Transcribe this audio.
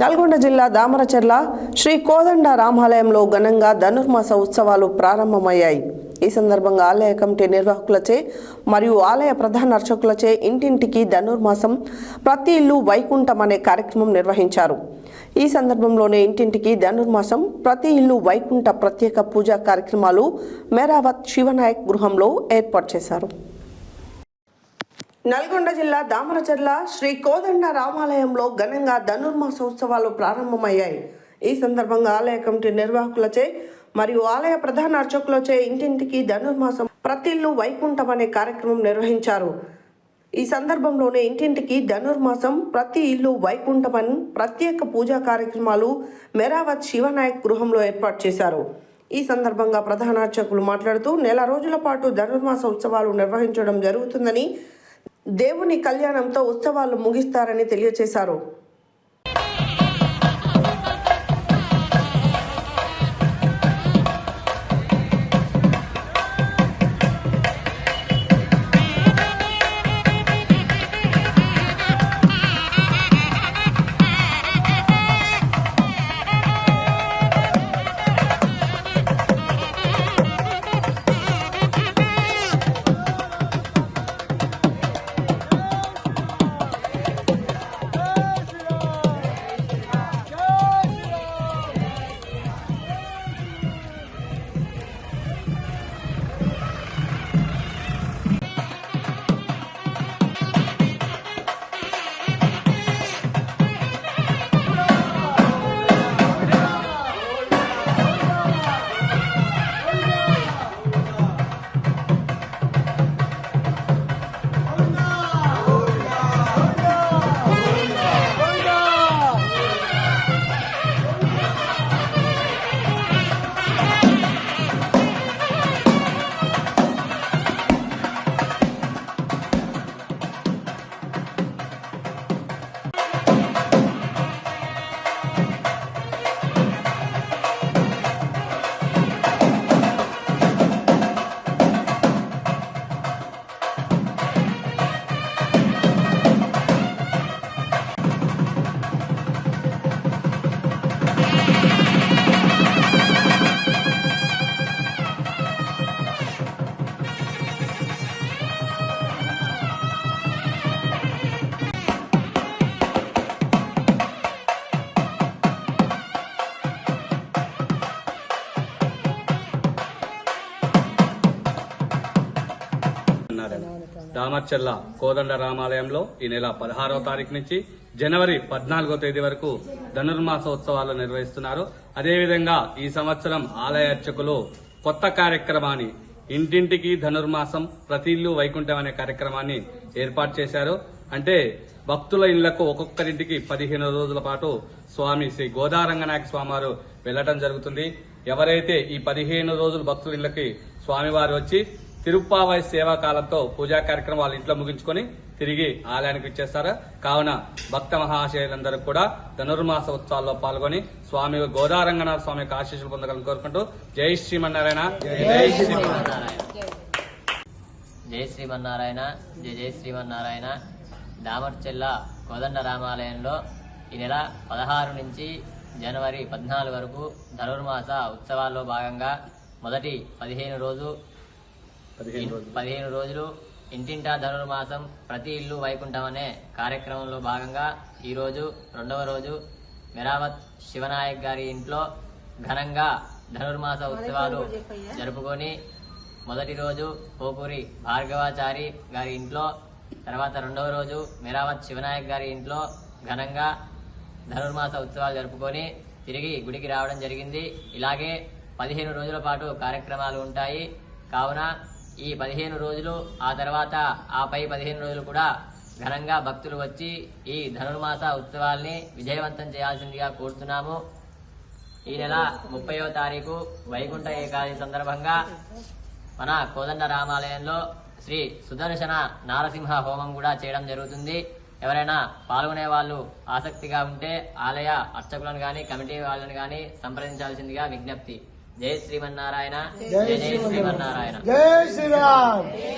నల్గొండ జిల్లా దామరచర్ల శ్రీ కోదండ రామాలయంలో ఘనంగా ధనుర్మాస ఉత్సవాలు ప్రారంభమయ్యాయి. ఈ సందర్భంగా ఆలయ కమిటీ నిర్వాహకులచే మరియు ఆలయ ప్రధాన అర్చకులచే ఇంటింటికి ధనుర్మాసం ప్రతి ఇల్లు వైకుంఠం అనే కార్యక్రమం నిర్వహించారు. ఈ సందర్భంలోనే ఇంటింటికి ధనుర్మాసం ప్రతి ఇల్లు వైకుంఠ ప్రత్యేక పూజా కార్యక్రమాలు మేరావత్ శివనాయక్ గృహంలో ఏర్పాటు చేశారు. నల్గొండ జిల్లా దామరచర్ల శ్రీ కోదండ రామాలయంలో ఘనంగా ధనుర్మాస ఉత్సవాలు ప్రారంభమయ్యాయి. ఈ సందర్భంగా ఆలయ కమిటీ నిర్వాహకులచే మరియు ఆలయ ప్రధాన అర్చకులచే ఇంటింటికి ధనుర్మాసం ప్రతి ఇల్లు వైకుంఠం అనే కార్యక్రమం నిర్వహించారు. ఈ సందర్భంలోనే ఇంటింటికి ధనుర్మాసం ప్రతి ఇల్లు వైకుంఠం అని ప్రత్యేక పూజా కార్యక్రమాలు మేరావత్ శివనాయక్ గృహంలో ఏర్పాటు చేశారు. ఈ సందర్భంగా ప్రధాన అర్చకులు మాట్లాడుతూ నెల రోజుల పాటు ధనుర్మాస ఉత్సవాలు నిర్వహించడం జరుగుతుందని, దేవుని కళ్యాణంతో ఉత్సవాలు ముగిస్తారని తెలియజేశారు. దామరచర్ల కోదండ రామాలయంలో ఈ నెల 16వ తారీఖు నుంచి జనవరి 14వ తేదీ వరకు ధనుర్మాస ఉత్సవాలు నిర్వహిస్తున్నారు. అదేవిధంగా ఈ సంవత్సరం ఆలయ అర్చకులు కొత్త కార్యక్రమాన్ని ఇంటింటికి ధనుర్మాసం ప్రతి ఇల్లు వైకుంఠం అనే కార్యక్రమాన్ని ఏర్పాటు చేశారు. అంటే భక్తుల ఇళ్లకు ఒక్కొక్కరింటికి 15 రోజుల పాటు స్వామి శ్రీ గోదారంగనాయక స్వామివారు వెళ్లటం జరుగుతుంది. ఎవరైతే ఈ 15 రోజులు భక్తుల ఇళ్లకి స్వామివారు వచ్చి తిరుప్పావై సేవా కాలంతో పూజా కార్యక్రమం వాళ్ళ ఇంట్లో ముగించుకొని తిరిగి ఆలయానికి ఇచ్చేస్తారు. కావున భక్త మహాశయులందరూ కూడా ధనుర్మాస ఉత్సవాల్లో పాల్గొని స్వామి గోదారంగనాథ స్వామి యొక్క ఆశీస్సులు పొందగలని కోరుకుంటూ జై శ్రీమన్నారాయణ, జై శ్రీమన్నారాయణ, జై శ్రీమన్నారాయణ, జై జై శ్రీమన్నారాయణ. దామరచర్ల కోదండ రామాలయంలో ఈ నెల 16 నుంచి జనవరి 14 వరకు ధనుర్మాస ఉత్సవాల్లో భాగంగా మొదటి 15 రోజులు ఇంటింటా ధనుర్మాసం ప్రతి ఇల్లు వైకుంఠం అనే కార్యక్రమంలో భాగంగా ఈరోజు 2వ రోజు మేరావత్ శివనాయక్ గారి ఇంట్లో ఘనంగా ధనుర్మాస ఉత్సవాలు జరుపుకొని మొదటి రోజు పోపూరి భార్గవాచారి గారి ఇంట్లో, తర్వాత 2వ రోజు మేరావత్ శివనాయక్ గారి ఇంట్లో ఘనంగా ధనుర్మాస ఉత్సవాలు జరుపుకొని తిరిగి గుడికి రావడం జరిగింది. ఇలాగే 15 రోజుల పాటు కార్యక్రమాలు ఉంటాయి. కావున ఈ 15 రోజులు ఆ తర్వాత ఆపై 15 రోజులు కూడా ఘనంగా భక్తులు వచ్చి ఈ ధనుర్మాస ఉత్సవాల్ని విజయవంతం చేయాల్సిందిగా కోరుతున్నాము. ఈ నెల 30వ తారీఖు వైకుంఠ ఏకాదశి సందర్భంగా మన కోదండ రామాలయంలో శ్రీ సుదర్శన నారసింహ హోమం కూడా చేయడం జరుగుతుంది. ఎవరైనా పాల్గొనే వాళ్ళు ఆసక్తిగా ఉంటే ఆలయ అర్చకులను గాని కమిటీ వాళ్ళని గాని సంప్రదించాల్సిందిగా విజ్ఞప్తి. జై శ్రీమన్నారాయణ, జై జై శ్రీమన్నారాయణ, జై శ్రీరామ్.